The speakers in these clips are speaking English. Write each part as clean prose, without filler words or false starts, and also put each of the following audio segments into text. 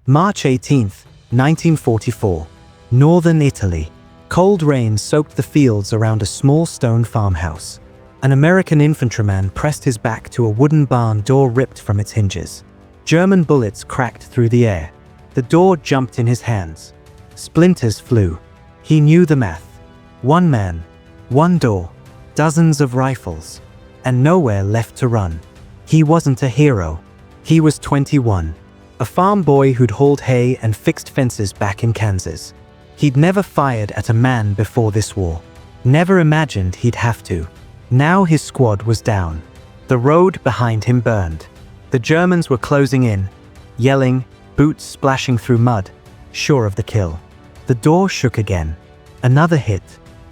March 18, 1944. Northern Italy. Cold rain soaked the fields around a small stone farmhouse. An American infantryman pressed his back to a wooden barn door ripped from its hinges. German bullets cracked through the air. The door jumped in his hands. Splinters flew. He knew the math. One man, one door, dozens of rifles, and nowhere left to run. He wasn't a hero. He was 21. A farm boy who'd hauled hay and fixed fences back in Kansas. He'd never fired at a man before this war. Never imagined he'd have to. Now his squad was down. The road behind him burned. The Germans were closing in, yelling, boots splashing through mud, sure of the kill. The door shook again. Another hit.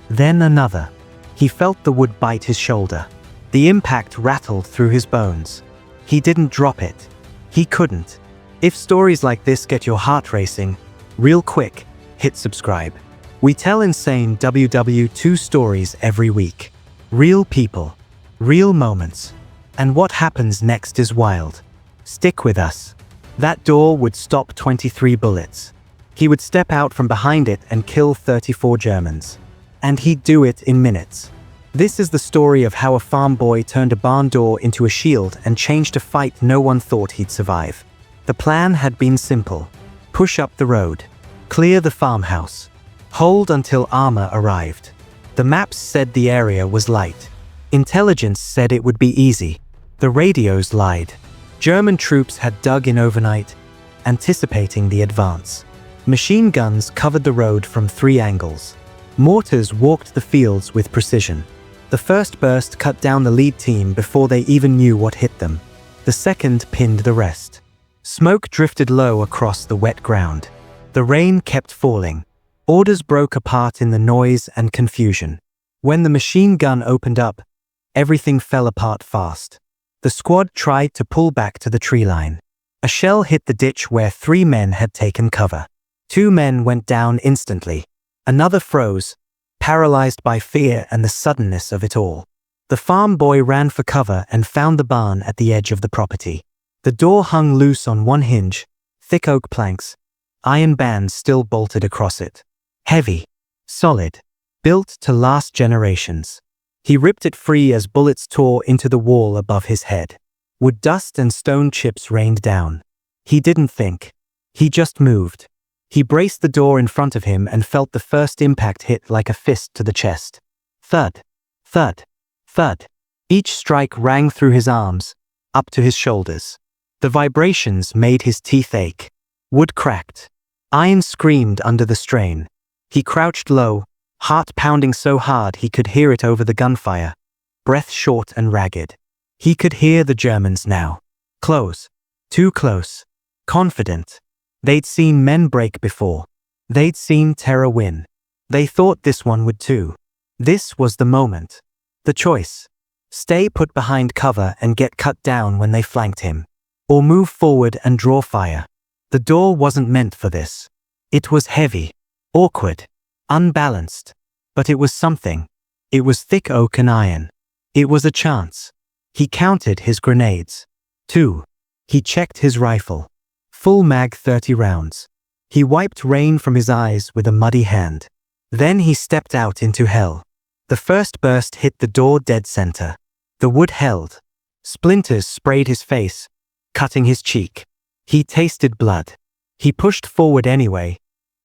Then another. He felt the wood bite his shoulder. The impact rattled through his bones. He didn't drop it. He couldn't. If stories like this get your heart racing, real quick, hit subscribe. We tell insane WW2 stories every week. Real people, real moments, and what happens next is wild. Stick with us. That door would stop 23 bullets. He would step out from behind it and kill 34 Germans. And he'd do it in minutes. This is the story of how a farm boy turned a barn door into a shield and changed a fight no one thought he'd survive. The plan had been simple. Push up the road. Clear the farmhouse. Hold until armor arrived. The maps said the area was light. Intelligence said it would be easy. The radios lied. German troops had dug in overnight, anticipating the advance. Machine guns covered the road from 3 angles. Mortars walked the fields with precision. The first burst cut down the lead team before they even knew what hit them. The second pinned the rest. Smoke drifted low across the wet ground. The rain kept falling. Orders broke apart in the noise and confusion. When the machine gun opened up, everything fell apart fast. The squad tried to pull back to the tree line. A shell hit the ditch where 3 men had taken cover. 2 men went down instantly. Another froze, paralyzed by fear and the suddenness of it all. The farm boy ran for cover and found the barn at the edge of the property. The door hung loose on one hinge, thick oak planks, iron bands still bolted across it. Heavy, solid, built to last generations. He ripped it free as bullets tore into the wall above his head. Wood dust and stone chips rained down. He didn't think. He just moved. He braced the door in front of him and felt the first impact hit like a fist to the chest. Thud, thud, thud. Each strike rang through his arms, up to his shoulders. The vibrations made his teeth ache. Wood cracked. Iron screamed under the strain. He crouched low, heart pounding so hard he could hear it over the gunfire, breath short and ragged. He could hear the Germans now. Close. Too close. Confident. They'd seen men break before. They'd seen terror win. They thought this one would too. This was the moment. The choice. Stay put behind cover and get cut down when they flanked him. Or move forward and draw fire. The door wasn't meant for this. It was heavy, awkward, unbalanced. But it was something. It was thick oak and iron. It was a chance. He counted his grenades. 2. He checked his rifle. Full mag 30 rounds. He wiped rain from his eyes with a muddy hand. Then he stepped out into hell. The first burst hit the door dead center. The wood held. Splinters sprayed his face, cutting his cheek. He tasted blood. He pushed forward anyway,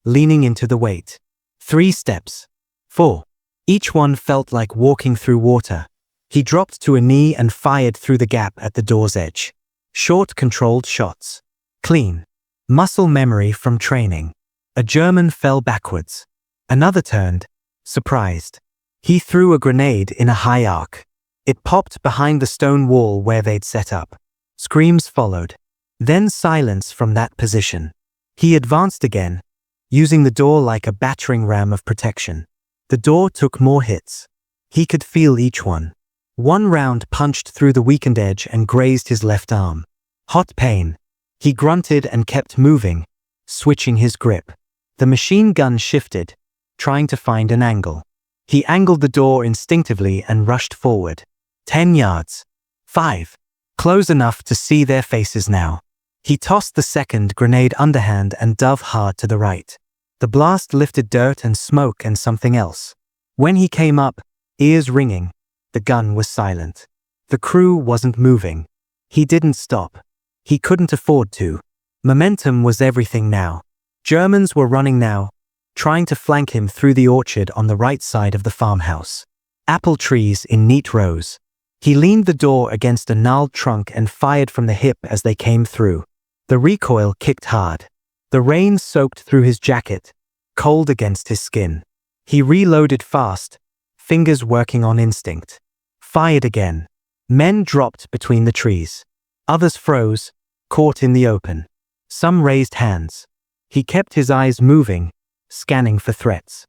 leaning into the weight. 3 steps. 4. Each one felt like walking through water. He dropped to a knee and fired through the gap at the door's edge. Short, controlled shots. Clean. Muscle memory from training. A German fell backwards. Another turned, surprised. He threw a grenade in a high arc. It popped behind the stone wall where they'd set up. Screams followed. Then silence from that position. He advanced again, using the door like a battering ram of protection. The door took more hits. He could feel each one. One round punched through the weakened edge and grazed his left arm. Hot pain. He grunted and kept moving, switching his grip. The machine gun shifted, trying to find an angle. He angled the door instinctively and rushed forward. 10 yards. 5. Close enough to see their faces now. He tossed the second grenade underhand and dove hard to the right. The blast lifted dirt and smoke and something else. When he came up, ears ringing, the gun was silent. The crew wasn't moving. He didn't stop. He couldn't afford to. Momentum was everything now. Germans were running now, trying to flank him through the orchard on the right side of the farmhouse. Apple trees in neat rows. He leaned the door against a gnarled trunk and fired from the hip as they came through. The recoil kicked hard. The rain soaked through his jacket, cold against his skin. He reloaded fast, fingers working on instinct. Fired again. Men dropped between the trees. Others froze, caught in the open. Some raised hands. He kept his eyes moving, scanning for threats.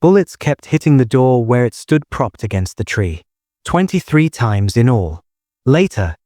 Bullets kept hitting the door where it stood propped against the tree. 23 times in all. Later,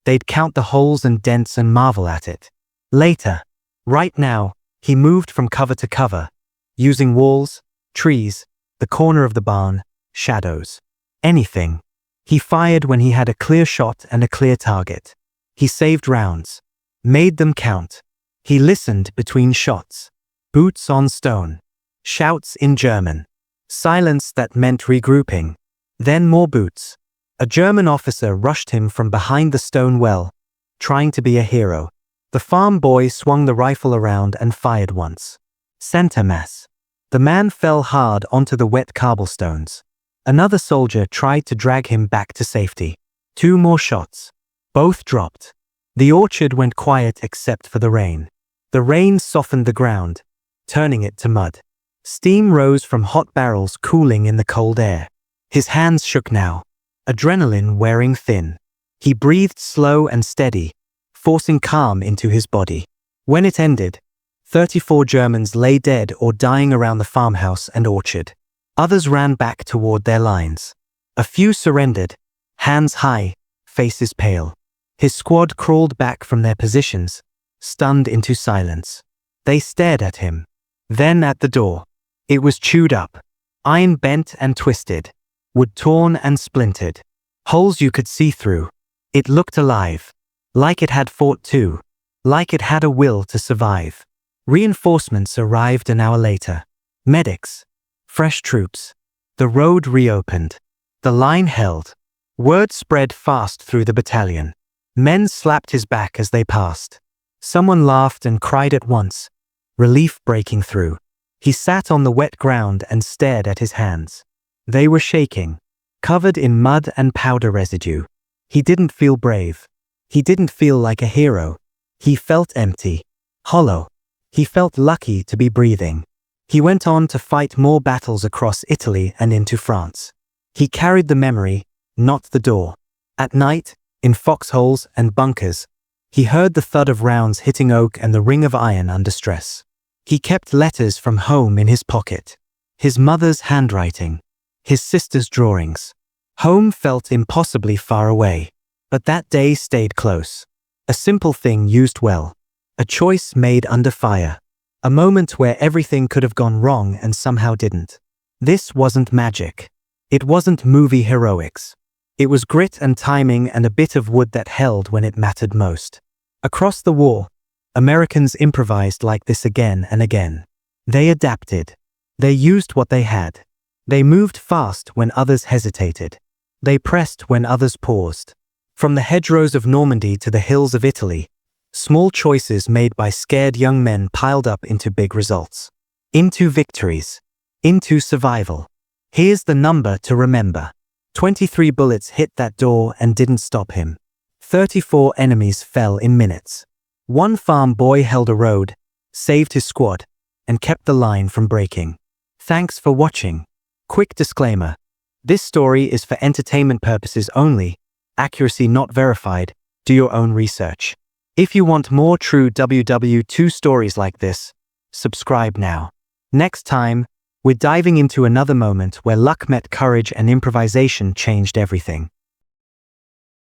they'd count the holes and dents and marvel at it. Later. Right now, he moved from cover to cover, using walls, trees, the corner of the barn, shadows. Anything. He fired when he had a clear shot and a clear target. He saved rounds. Made them count. He listened between shots. Boots on stone. Shouts in German. Silence that meant regrouping. Then more boots. A German officer rushed him from behind the stone well, trying to be a hero. The farm boy swung the rifle around and fired once. Center mass. The man fell hard onto the wet cobblestones. Another soldier tried to drag him back to safety. 2 more shots. Both dropped. The orchard went quiet except for the rain. The rain softened the ground, turning it to mud. Steam rose from hot barrels cooling in the cold air. His hands shook now, adrenaline wearing thin. He breathed slow and steady, forcing calm into his body. When it ended, 34 Germans lay dead or dying around the farmhouse and orchard. Others ran back toward their lines. A few surrendered, hands high, faces pale. His squad crawled back from their positions, stunned into silence. They stared at him, then at the door. It was chewed up, iron bent and twisted, wood torn and splintered, holes you could see through. It looked alive, like it had fought too, like it had a will to survive. Reinforcements arrived an hour later. Medics, fresh troops. The road reopened. The line held. Word spread fast through the battalion. Men slapped his back as they passed. Someone laughed and cried at once, relief breaking through. He sat on the wet ground and stared at his hands. They were shaking, covered in mud and powder residue. He didn't feel brave. He didn't feel like a hero. He felt empty, hollow. He felt lucky to be breathing. He went on to fight more battles across Italy and into France. He carried the memory, not the door. At night, in foxholes and bunkers, he heard the thud of rounds hitting oak and the ring of iron under stress. He kept letters from home in his pocket. His mother's handwriting. His sister's drawings. Home felt impossibly far away. But that day stayed close. A simple thing used well. A choice made under fire. A moment where everything could have gone wrong and somehow didn't. This wasn't magic. It wasn't movie heroics. It was grit and timing and a bit of wood that held when it mattered most. Across the war, Americans improvised like this again and again. They adapted. They used what they had. They moved fast when others hesitated. They pressed when others paused. From the hedgerows of Normandy to the hills of Italy, small choices made by scared young men piled up into big results. Into victories. Into survival. Here's the number to remember. 23 bullets hit that door and didn't stop him. 34 enemies fell in minutes. One farm boy held a road, saved his squad, and kept the line from breaking. Thanks for watching. Quick disclaimer. This story is for entertainment purposes only. Accuracy not verified. Do your own research. If you want more true WW2 stories like this, subscribe now. Next time, we're diving into another moment where luck met courage and improvisation changed everything.